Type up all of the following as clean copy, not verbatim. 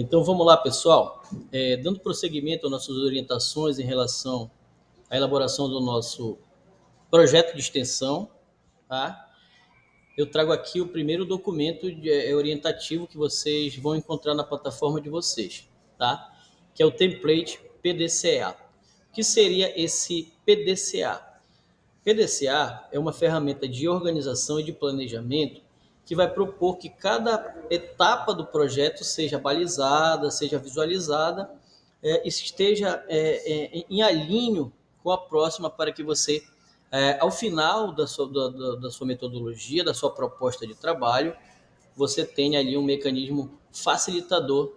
Então vamos lá, pessoal. Dando prosseguimento às nossas orientações em relação à elaboração do nosso projeto de extensão, tá? Eu trago aqui o primeiro documento orientativo que vocês vão encontrar na plataforma de vocês, tá? Que é o template PDCA. O que seria esse PDCA? PDCA é uma ferramenta de organização e de planejamento que vai propor que cada etapa do projeto seja balizada, seja visualizada, esteja em alinho com a próxima para que você, ao final da sua metodologia, da sua proposta de trabalho, você tenha ali um mecanismo facilitador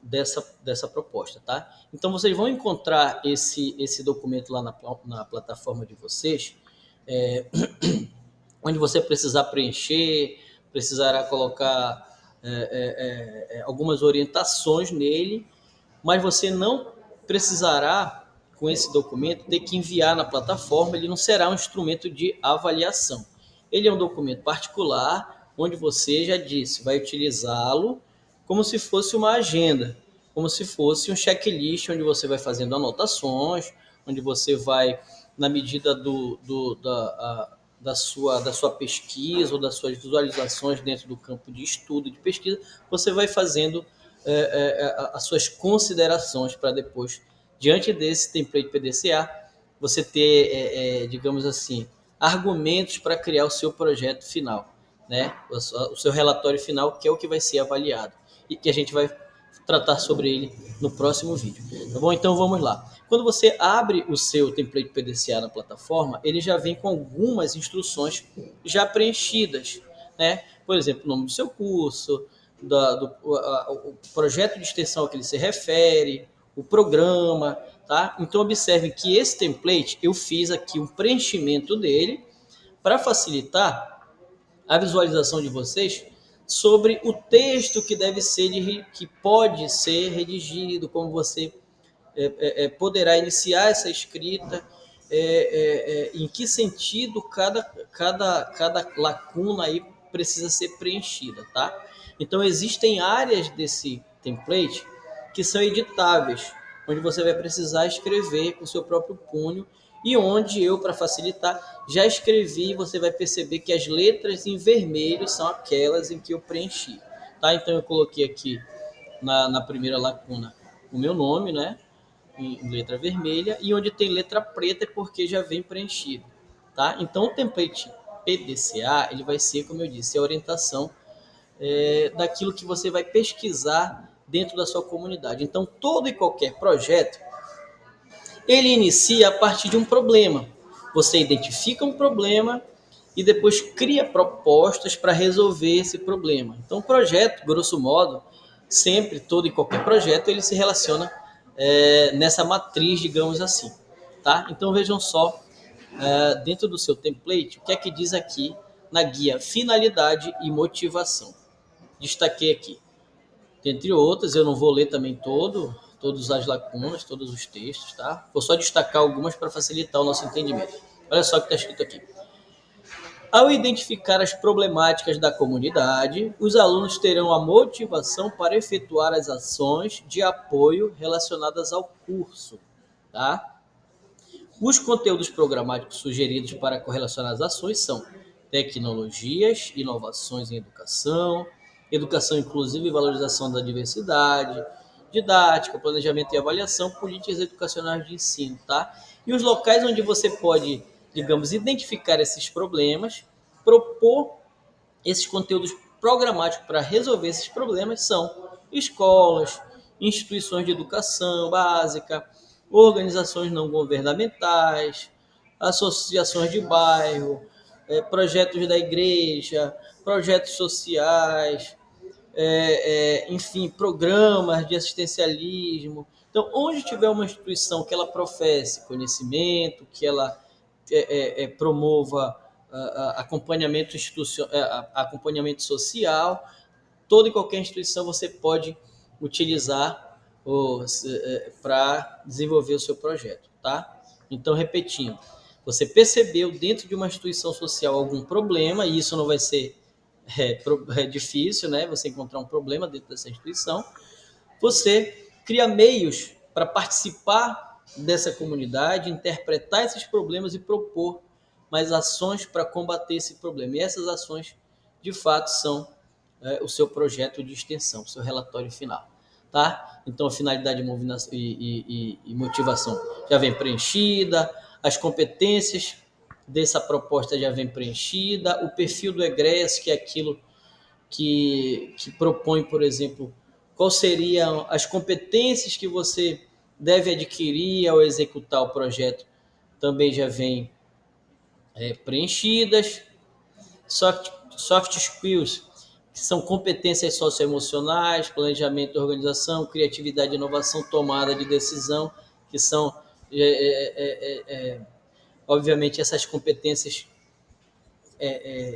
dessa proposta, tá? Então vocês vão encontrar esse documento lá na plataforma de vocês, é, onde você precisar preencher, precisará colocar algumas orientações nele, mas você não precisará, com esse documento, ter que enviar na plataforma, ele não será um instrumento de avaliação. Ele é um documento particular, onde você já disse, vai utilizá-lo como se fosse uma agenda, como se fosse um checklist, onde você vai fazendo anotações, onde você vai, na medida da sua pesquisa ou das suas visualizações dentro do campo de estudo, de pesquisa, você vai fazendo as suas considerações para depois, diante desse template PDCA, você ter, digamos assim, argumentos para criar o seu projeto final, né? O seu relatório final, que é o que vai ser avaliado e que a gente vai tratar sobre ele no próximo vídeo. Tá bom? Então vamos lá. Quando você abre o seu template PDCA na plataforma, ele já vem com algumas instruções já preenchidas, né? Por exemplo, o nome do seu curso, o projeto de extensão a que ele se refere, o programa, tá? Então observem que esse template eu fiz aqui um preenchimento dele para facilitar a visualização de vocês sobre o texto que deve ser que pode ser redigido, como você poderá iniciar essa escrita, em que sentido cada lacuna aí precisa ser preenchida, tá? Então existem áreas desse template que são editáveis, onde você vai precisar escrever com o seu próprio punho e onde eu, para facilitar, já escrevi, você vai perceber que as letras em vermelho são aquelas em que eu preenchi, tá? Então eu coloquei aqui na primeira lacuna o meu nome, né? Em letra vermelha, e onde tem letra preta é porque já vem preenchido, tá? Então o template PDCA ele vai ser, como eu disse, a orientação daquilo que você vai pesquisar dentro da sua comunidade. Então todo e qualquer projeto ele inicia a partir de um problema. Você identifica um problema e depois cria propostas para resolver esse problema. Então, o projeto, grosso modo, sempre, todo e qualquer projeto, ele se relaciona nessa matriz, digamos assim. Tá? Então, vejam só, dentro do seu template, o que é que diz aqui na guia Finalidade e Motivação. Destaquei aqui. Dentre outras, eu não vou ler também todas as lacunas, todos os textos, tá? Vou só destacar algumas para facilitar o nosso entendimento. Olha só o que está escrito aqui. Ao identificar as problemáticas da comunidade, os alunos terão a motivação para efetuar as ações de apoio relacionadas ao curso, tá? Os conteúdos programáticos sugeridos para correlacionar as ações são tecnologias, inovações em educação, educação inclusiva e valorização da diversidade, didática, planejamento e avaliação, políticas educacionais de ensino, tá? E os locais onde você pode, digamos, identificar esses problemas, propor esses conteúdos programáticos para resolver esses problemas são escolas, instituições de educação básica, organizações não governamentais, associações de bairro, projetos da igreja, projetos sociais, enfim, programas de assistencialismo. Então, onde tiver uma instituição que ela professe conhecimento, que ela promova acompanhamento, acompanhamento social, toda e qualquer instituição você pode utilizar para desenvolver o seu projeto, tá? Então, repetindo, você percebeu dentro de uma instituição social algum problema, e isso não vai ser difícil, né? Você encontrar um problema dentro dessa instituição. você cria meios para participar dessa comunidade, interpretar esses problemas e propor mais ações para combater esse problema. E essas ações, de fato, são o seu projeto de extensão, o seu relatório final. Tá? Então, a finalidade e motivação já vem preenchida, as competências dessa proposta já vem preenchida, o perfil do egresso, que é aquilo que propõe, por exemplo, quais seriam as competências que você deve adquirir ao executar o projeto, também já vem preenchidas. Soft skills, que são competências socioemocionais, planejamento, organização, criatividade, inovação, tomada de decisão, que são, obviamente, essas competências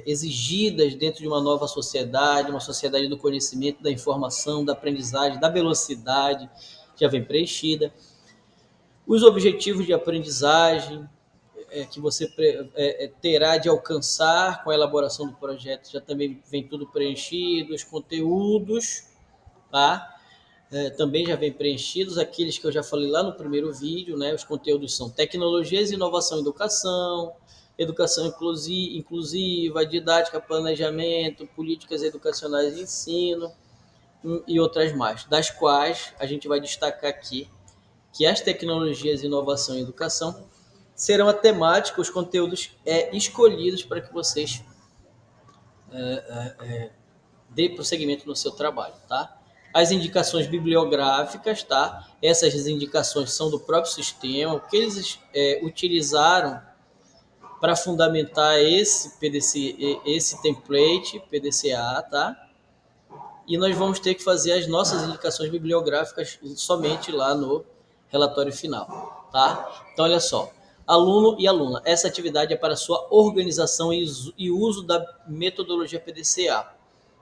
exigidas dentro de uma nova sociedade, uma sociedade do conhecimento, da informação, da aprendizagem, da velocidade, já vem preenchida. Os objetivos de aprendizagem que você terá de alcançar com a elaboração do projeto já também vem tudo preenchido. Os conteúdos, tá? Também já vem preenchidos, aqueles que eu já falei lá no primeiro vídeo, né? Os conteúdos são tecnologias, inovação e educação, educação inclusiva, didática, planejamento, políticas educacionais e ensino e outras mais, das quais a gente vai destacar aqui que as tecnologias, inovação e educação serão a temática, os conteúdos escolhidos para que vocês dê prosseguimento no seu trabalho, tá? As indicações bibliográficas, tá? Essas indicações são do próprio sistema, o que eles utilizaram para fundamentar esse template PDCA, tá? E nós vamos ter que fazer as nossas indicações bibliográficas somente lá no relatório final, tá? Então, olha só, aluno e aluna, essa atividade é para sua organização e uso da metodologia PDCA.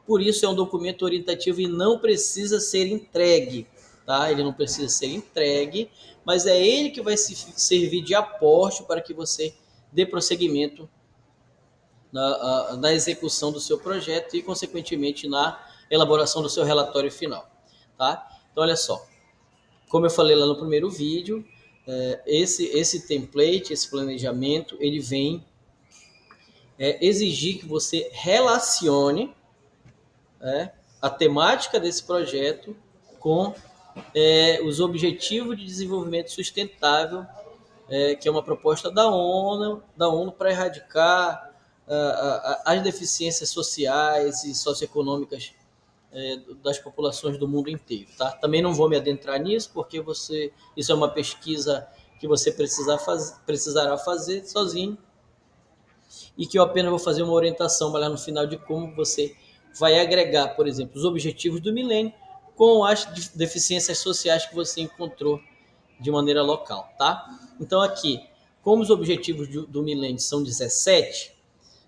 Por isso, é um documento orientativo e não precisa ser entregue, tá? Ele não precisa ser entregue, mas é ele que vai servir de aporte para que você dê prosseguimento na execução do seu projeto e, consequentemente, na elaboração do seu relatório final. Tá? Então, olha só, como eu falei lá no primeiro vídeo, esse template, esse planejamento, ele vem exigir que você relacione a temática desse projeto com os Objetivos de Desenvolvimento Sustentável, que é uma proposta da ONU para erradicar as deficiências sociais e socioeconômicas das populações do mundo inteiro. Tá? Também não vou me adentrar nisso, porque isso é uma pesquisa que você precisará fazer sozinho e que eu apenas vou fazer uma orientação lá no final de como você vai agregar, por exemplo, os objetivos do milênio com as deficiências sociais que você encontrou de maneira local, tá? Então aqui, como os objetivos do milênio são 17,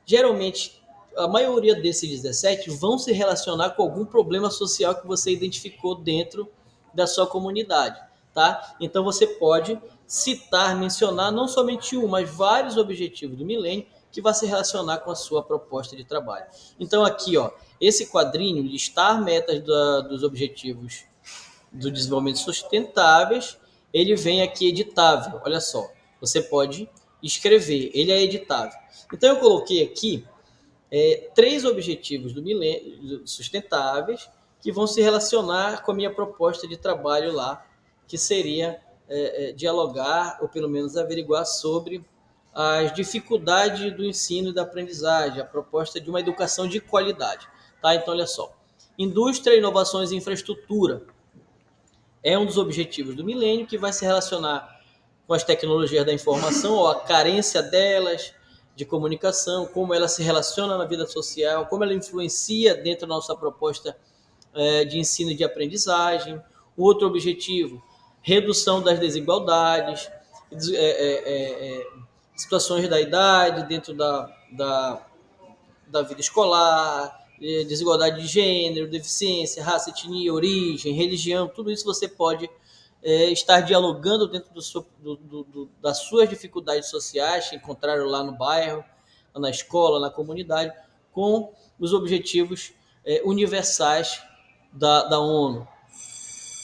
geralmente a maioria desses 17 vão se relacionar com algum problema social que você identificou dentro da sua comunidade, tá? Então você pode citar, mencionar não somente um, mas vários objetivos do milênio que vai se relacionar com a sua proposta de trabalho. Então aqui, ó, esse quadrinho, listar metas dos objetivos do desenvolvimento sustentáveis, ele vem aqui editável. Olha só, você pode escrever, ele é editável. Então eu coloquei aqui 3 objetivos do milênio sustentáveis que vão se relacionar com a minha proposta de trabalho lá, que seria dialogar ou pelo menos averiguar sobre as dificuldades do ensino e da aprendizagem, a proposta de uma educação de qualidade. Tá? Então, olha só. Indústria, inovações e infraestrutura é um dos objetivos do milênio, que vai se relacionar com as tecnologias da informação, ou a carência delas, de comunicação, como ela se relaciona na vida social, como ela influencia dentro da nossa proposta de ensino e de aprendizagem. O outro objetivo, redução das desigualdades, situações da idade dentro da vida escolar, desigualdade de gênero, deficiência, raça, etnia, origem, religião, tudo isso você pode estar dialogando dentro das suas dificuldades sociais que encontraram lá no bairro, na escola, na comunidade, com os objetivos universais da ONU.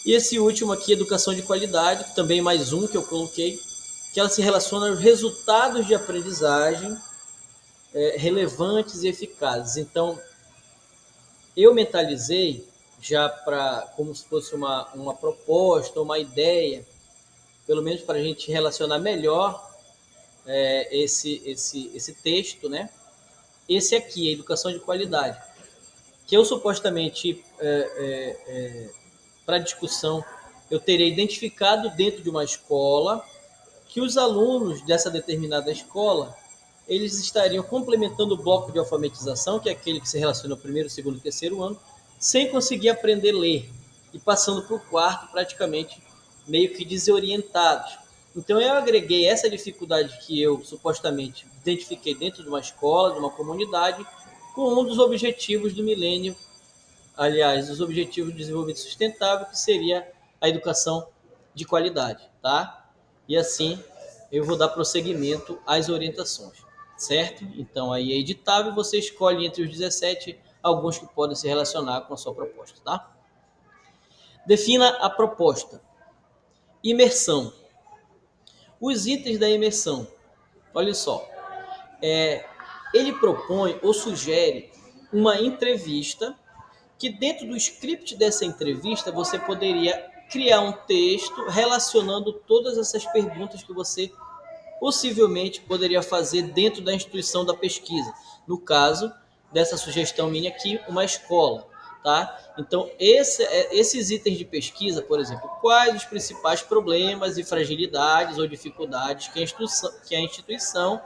E esse último aqui, educação de qualidade, também mais um que eu coloquei, que ela se relaciona aos resultados de aprendizagem relevantes e eficazes. Então, eu mentalizei já para como se fosse uma proposta, uma ideia, pelo menos para a gente relacionar melhor esse texto, né? Esse aqui, a educação de qualidade, que eu supostamente, para discussão, eu terei identificado dentro de uma escola que os alunos dessa determinada escola eles estariam complementando o bloco de alfabetização, que é aquele que se relaciona ao primeiro, segundo e terceiro ano, sem conseguir aprender a ler e passando para o quarto praticamente meio que desorientados. Então eu agreguei essa dificuldade que eu supostamente identifiquei dentro de uma escola, de uma comunidade, com um dos objetivos do milênio, aliás, dos objetivos de desenvolvimento sustentável, que seria a educação de qualidade, tá? E assim eu vou dar prosseguimento às orientações, certo? Então aí é editável, você escolhe entre os 17 alguns que podem se relacionar com a sua proposta, tá? Defina a proposta. Imersão. Os itens da imersão. Olha só, ele propõe ou sugere uma entrevista que dentro do script dessa entrevista você poderia criar um texto relacionando todas essas perguntas que você possivelmente poderia fazer dentro da instituição da pesquisa. No caso dessa sugestão minha aqui, uma escola, tá? Então, esses itens de pesquisa, por exemplo, quais os principais problemas e fragilidades ou dificuldades que a instituição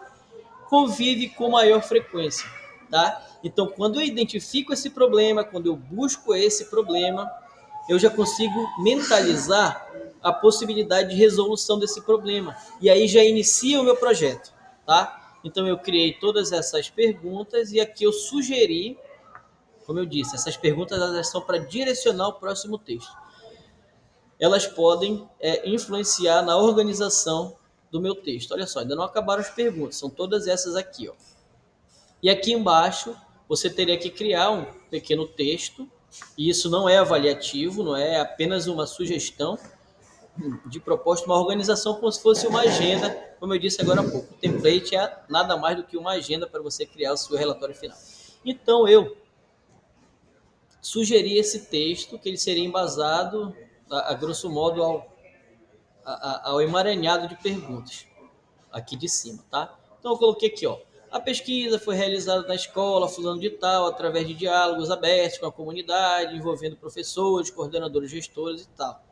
convive com maior frequência, tá? Então, quando eu identifico esse problema, quando eu busco esse problema, eu já consigo mentalizar a possibilidade de resolução desse problema. E aí já inicia o meu projeto, tá? Então eu criei todas essas perguntas e aqui eu sugeri, como eu disse, essas perguntas elas são para direcionar o próximo texto. Elas podem influenciar na organização do meu texto. Olha só, ainda não acabaram as perguntas, são todas essas aqui, ó. E aqui embaixo você teria que criar um pequeno texto, e isso não é avaliativo, não é apenas uma sugestão de proposta, uma organização como se fosse uma agenda, como eu disse agora há pouco. O template é nada mais do que uma agenda para você criar o seu relatório final. Então eu sugeri esse texto, que ele seria embasado, a grosso modo, ao emaranhado de perguntas, aqui de cima, tá? Então eu coloquei aqui, ó. A pesquisa foi realizada na escola fulano de tal, através de diálogos abertos com a comunidade, envolvendo professores, coordenadores, gestores e tal.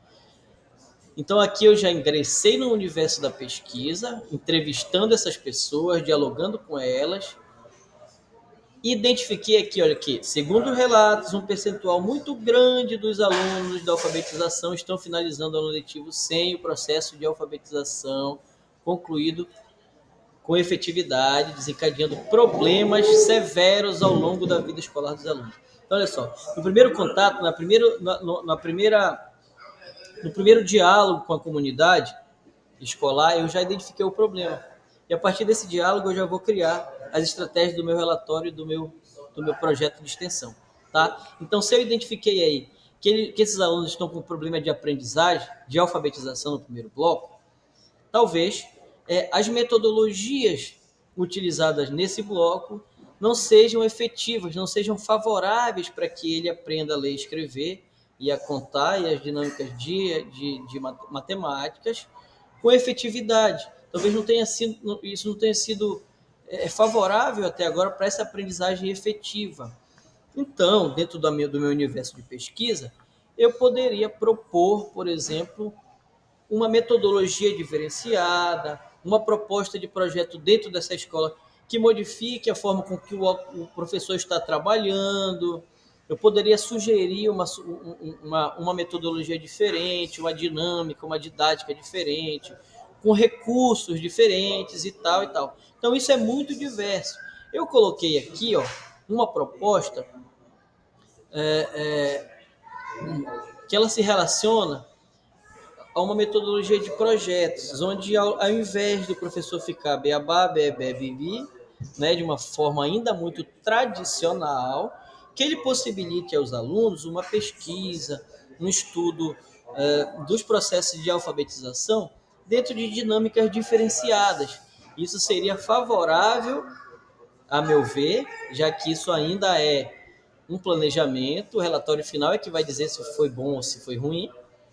Então aqui eu já ingressei no universo da pesquisa, entrevistando essas pessoas, dialogando com elas. Identifiquei aqui, olha aqui, segundo relatos, um percentual muito grande dos alunos da alfabetização estão finalizando o ano letivo sem o processo de alfabetização concluído com efetividade, desencadeando problemas severos ao longo da vida escolar dos alunos. Então, olha só, no primeiro contato, no primeiro diálogo com a comunidade escolar, eu já identifiquei o problema. E a partir desse diálogo, eu já vou criar as estratégias do meu relatório, do meu projeto de extensão. Tá? Então, se eu identifiquei aí que esses alunos estão com problema de aprendizagem, de alfabetização no primeiro bloco, talvez as metodologias utilizadas nesse bloco não sejam efetivas, não sejam favoráveis para que ele aprenda a ler e escrever e a contar e as dinâmicas de matemáticas com efetividade. Talvez não tenha sido, isso não tenha sido favorável até agora para essa aprendizagem efetiva. Então, dentro do meu universo de pesquisa, eu poderia propor, por exemplo, uma metodologia diferenciada, uma proposta de projeto dentro dessa escola que modifique a forma com que o professor está trabalhando. Eu poderia sugerir uma metodologia diferente, uma dinâmica, uma didática diferente, com recursos diferentes e tal e tal. Então isso é muito diverso. Eu coloquei aqui, ó, uma proposta que ela se relaciona a uma metodologia de projetos, onde ao invés do professor ficar beabá, bebê, bibi, né, de uma forma ainda muito tradicional, que ele possibilite aos alunos uma pesquisa, um estudo dos processos de alfabetização dentro de dinâmicas diferenciadas. Isso seria favorável, a meu ver, já que isso ainda é um planejamento, o relatório final é que vai dizer se foi bom ou se foi ruim,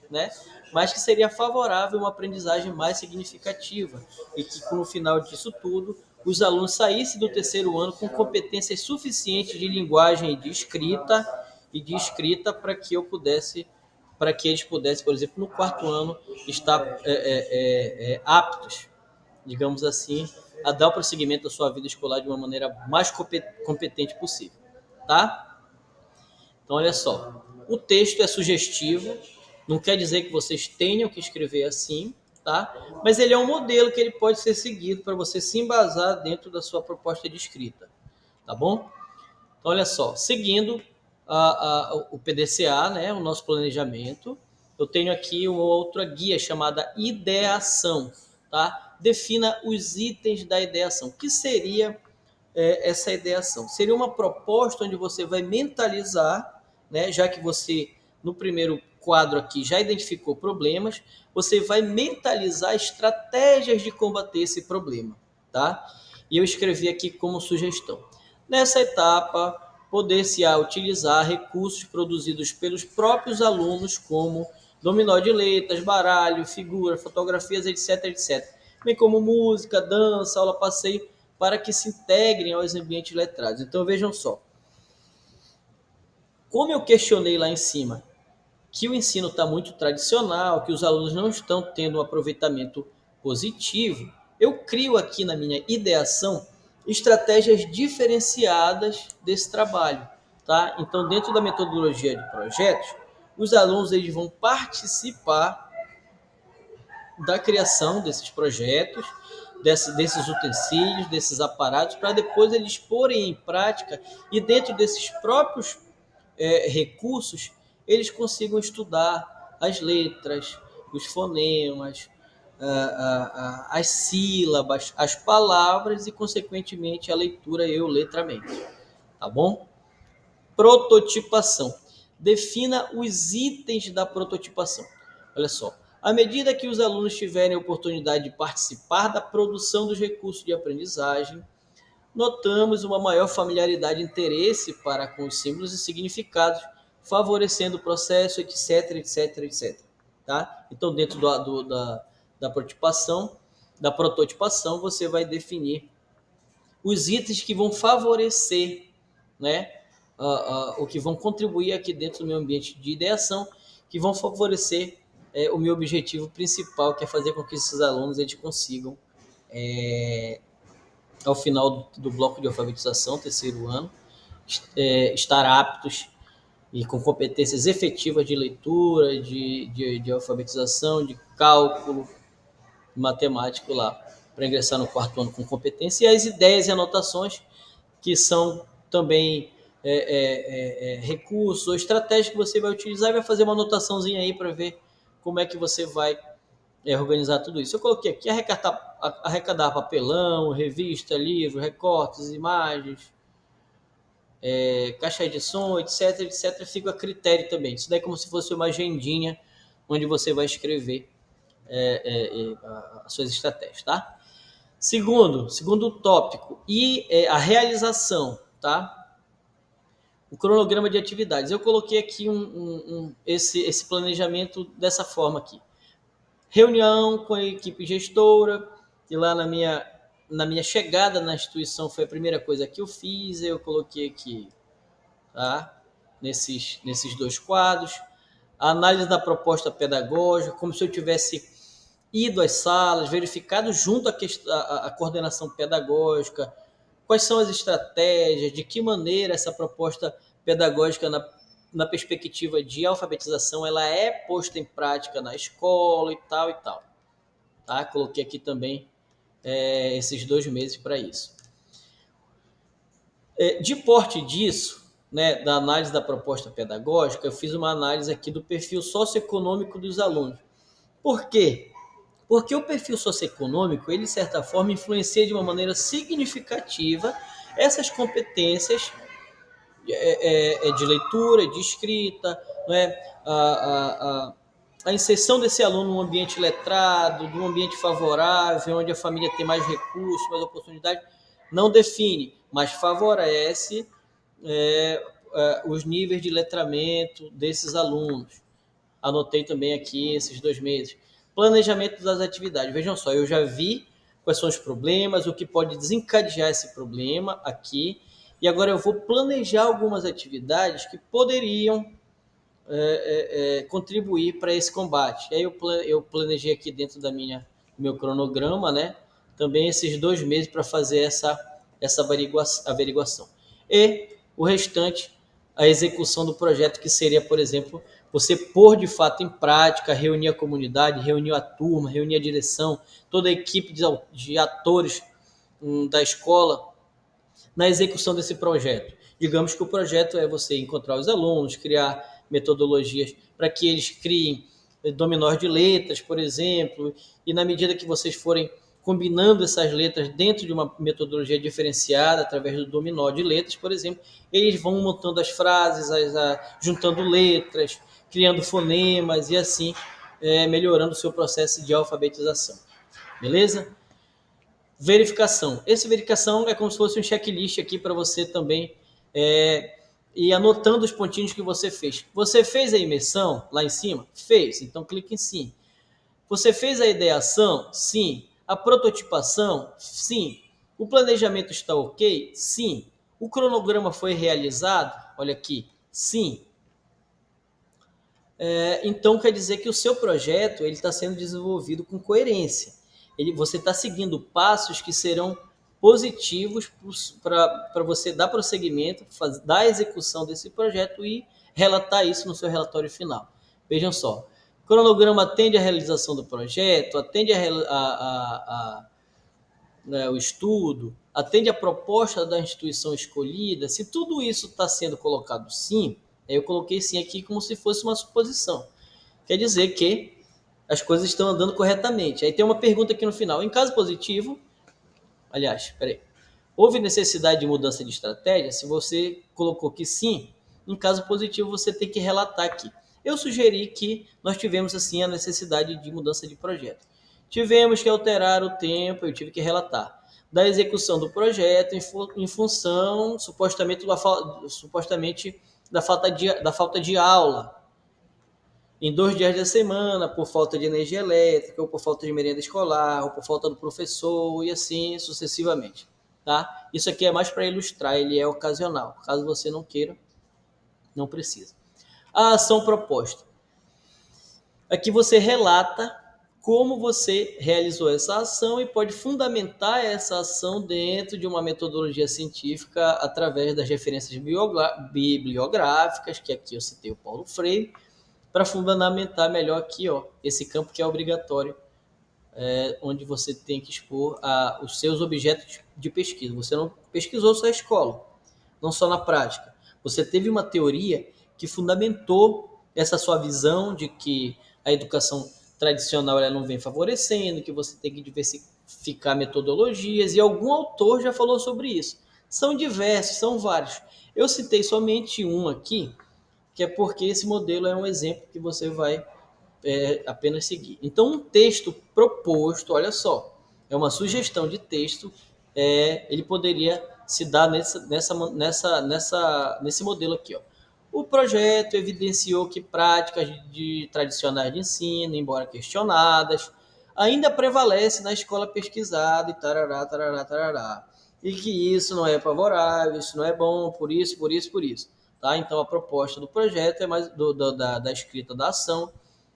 né? Mas que seria favorável uma aprendizagem mais significativa e que, no final disso tudo, os alunos saíssem do terceiro ano com competências suficientes de linguagem e de escrita para que eles pudessem, por exemplo, no quarto ano, estar aptos, digamos assim, a dar o prosseguimento da sua vida escolar de uma maneira mais competente possível, tá? Então, olha só, o texto é sugestivo, não quer dizer que vocês tenham que escrever assim, tá? Mas ele é um modelo que ele pode ser seguido para você se embasar dentro da sua proposta de escrita, tá bom? Então, olha só, seguindo o PDCA, né, o nosso planejamento, eu tenho aqui uma outra guia chamada ideação, tá? Defina os itens da ideação. O que seria essa ideação? Seria uma proposta onde você vai mentalizar, né, já que você, no primeiro quadro aqui, já identificou problemas, você vai mentalizar estratégias de combater esse problema, tá? E eu escrevi aqui como sugestão. Nessa etapa, poder-se-á utilizar recursos produzidos pelos próprios alunos, como dominó de letras, baralho, figura, fotografias, etc, etc. Bem como música, dança, aula, passeio, para que se integrem aos ambientes letrados. Então vejam só, como eu questionei lá em cima, que o ensino está muito tradicional, que os alunos não estão tendo um aproveitamento positivo, eu crio aqui na minha ideação estratégias diferenciadas desse trabalho, tá? Então, dentro da metodologia de projetos, os alunos eles vão participar da criação desses projetos, desses utensílios, desses aparatos, para depois eles porem em prática e dentro desses próprios recursos eles consigam estudar as letras, os fonemas, as sílabas, as palavras e, consequentemente, a leitura e o letramento. Tá bom? Prototipação. Defina os itens da prototipação. Olha só, à medida que os alunos tiverem a oportunidade de participar da produção dos recursos de aprendizagem, notamos uma maior familiaridade e interesse para com os símbolos e significados, favorecendo o processo, etc, etc, etc. Tá? Então, dentro da prototipação, você vai definir os itens que vão favorecer, né, o que vão contribuir aqui dentro do meu ambiente de ideação, que vão favorecer o meu objetivo principal, que é fazer com que esses alunos eles consigam, ao final do bloco de alfabetização, terceiro ano, estar aptos e com competências efetivas de leitura, de alfabetização, de cálculo, matemático lá, para ingressar no quarto ano com competência, e as ideias e anotações, que são também recursos ou estratégias que você vai utilizar e vai fazer uma anotaçãozinha aí para ver como é que você vai organizar tudo isso. Eu coloquei aqui arrecadar papelão, revista, livro, recortes, imagens, caixa de som, etc, etc, fica a critério também. Isso daí é como se fosse uma agendinha onde você vai escrever as suas estratégias, tá? Segundo tópico, e a realização, tá? O cronograma de atividades. Eu coloquei aqui esse planejamento dessa forma aqui. Reunião com a equipe gestora, e lá na minha chegada na instituição foi a primeira coisa que eu fiz, eu coloquei aqui, tá? Nesses dois quadros. A análise da proposta pedagógica, como se eu tivesse ido às salas, verificado junto à coordenação pedagógica, quais são as estratégias, de que maneira essa proposta pedagógica na perspectiva de alfabetização ela é posta em prática na escola e tal e tal. Tá? Coloquei aqui também esses 2 meses para isso. De porte disso, né, da análise da proposta pedagógica, eu fiz uma análise aqui do perfil socioeconômico dos alunos. Por quê? Porque o perfil socioeconômico, ele, de certa forma, influencia de uma maneira significativa essas competências de leitura, de escrita, né? a inserção desse aluno num ambiente letrado, num ambiente favorável, onde a família tem mais recursos, mais oportunidade, não define, mas favorece os níveis de letramento desses alunos. Anotei também aqui esses 2 meses. Planejamento das atividades. Vejam só, eu já vi quais são os problemas, o que pode desencadear esse problema aqui, e agora eu vou planejar algumas atividades que poderiam contribuir para esse combate. E aí eu planejei aqui dentro do meu cronograma, né? Também esses 2 meses para fazer essa averiguação. E o restante, a execução do projeto, que seria, por exemplo, você pôr de fato em prática, reunir a comunidade, reunir a turma, reunir a direção, toda a equipe de atores da escola na execução desse projeto. Digamos que o projeto é você encontrar os alunos, criar metodologias para que eles criem dominós de letras, por exemplo, e na medida que vocês forem combinando essas letras dentro de uma metodologia diferenciada, através do dominó de letras, por exemplo, eles vão montando as frases, juntando letras, criando fonemas e assim melhorando o seu processo de alfabetização. Beleza? Verificação. Essa verificação é como se fosse um checklist aqui para você também ir anotando os pontinhos que você fez. Você fez a imersão lá em cima? Fez. Então clique em sim. Você fez a ideação? Sim. A prototipação? Sim. O planejamento está ok? Sim. O cronograma foi realizado? Olha aqui. Sim. Então quer dizer que o seu projeto ele está sendo desenvolvido com coerência. Você está seguindo passos que serão positivos para você dar prosseguimento, dar a execução desse projeto e relatar isso no seu relatório final. Vejam só, o cronograma atende à realização do projeto, atende o estudo, atende à proposta da instituição escolhida. Se tudo isso está sendo colocado sim, eu coloquei sim aqui como se fosse uma suposição. Quer dizer que as coisas estão andando corretamente. Aí tem uma pergunta aqui no final. Em caso positivo, aliás, peraí, houve necessidade de mudança de estratégia? Se você colocou que sim, em caso positivo você tem que relatar aqui. Eu sugeri que nós tivemos assim a necessidade de mudança de projeto. Tivemos que alterar o tempo, eu tive que relatar, da execução do projeto em função supostamente da falta de aula em 2 dias da semana, por falta de energia elétrica, ou por falta de merenda escolar, ou por falta do professor, e assim sucessivamente. Tá? Isso aqui é mais para ilustrar, ele é ocasional. Caso você não queira, não precisa. A ação proposta. Aqui você relata como você realizou essa ação e pode fundamentar essa ação dentro de uma metodologia científica através das referências bibliográficas, que aqui eu citei o Paulo Freire, para fundamentar melhor aqui, esse campo que é obrigatório, onde você tem que expor os seus objetos de pesquisa. Você não pesquisou só a escola, não só na prática. Você teve uma teoria que fundamentou essa sua visão de que a educação tradicional ela não vem favorecendo, que você tem que diversificar metodologias, e algum autor já falou sobre isso. São diversos, são vários. Eu citei somente um aqui, que é porque esse modelo é um exemplo que você vai apenas seguir. Então, um texto proposto, olha só, é uma sugestão de texto, ele poderia se dar nesse modelo aqui. Ó. O projeto evidenciou que práticas tradicionais de ensino, embora questionadas, ainda prevalecem na escola pesquisada e tarará, tarará, tarará. E que isso não é favorável, isso não é bom, por isso, por isso, por isso. Tá? Então, a proposta do projeto é mais da escrita da ação,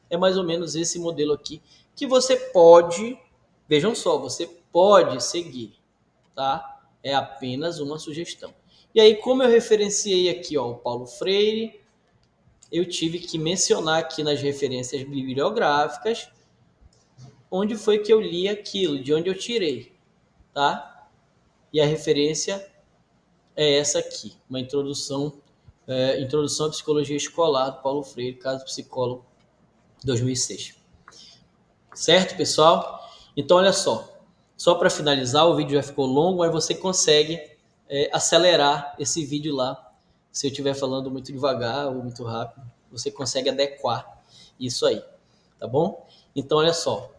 é mais ou menos esse modelo aqui, que você pode, vejam só, você pode seguir, tá? É apenas uma sugestão. E aí, como eu referenciei aqui, o Paulo Freire, eu tive que mencionar aqui nas referências bibliográficas onde foi que eu li aquilo, de onde eu tirei, tá? E a referência é essa aqui, uma introdução à psicologia escolar do Paulo Freire, caso psicólogo, 2006. Certo, pessoal? Então, olha só para finalizar, o vídeo já ficou longo, mas você consegue acelerar esse vídeo lá. Se eu estiver falando muito devagar ou muito rápido, você consegue adequar isso aí. tá bom? Então, olha só,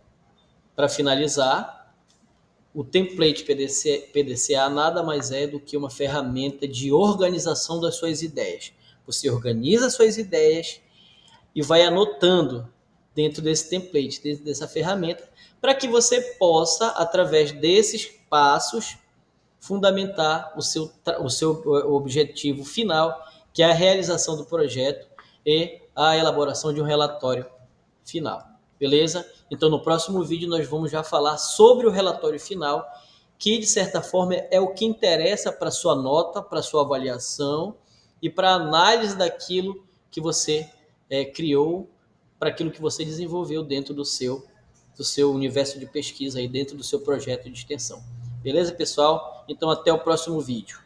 para finalizar, o template PDCA nada mais é do que uma ferramenta de organização das suas ideias. Você organiza suas ideias e vai anotando dentro desse template, dentro dessa ferramenta, para que você possa, através desses passos, fundamentar o seu objetivo final, que é a realização do projeto e a elaboração de um relatório final. Beleza? Então, no próximo vídeo, nós vamos já falar sobre o relatório final, que, de certa forma, é o que interessa para a sua nota, para a sua avaliação e para a análise daquilo que você criou, para aquilo que você desenvolveu dentro do seu universo de pesquisa, aí dentro do seu projeto de extensão. Beleza, pessoal? Então, até o próximo vídeo.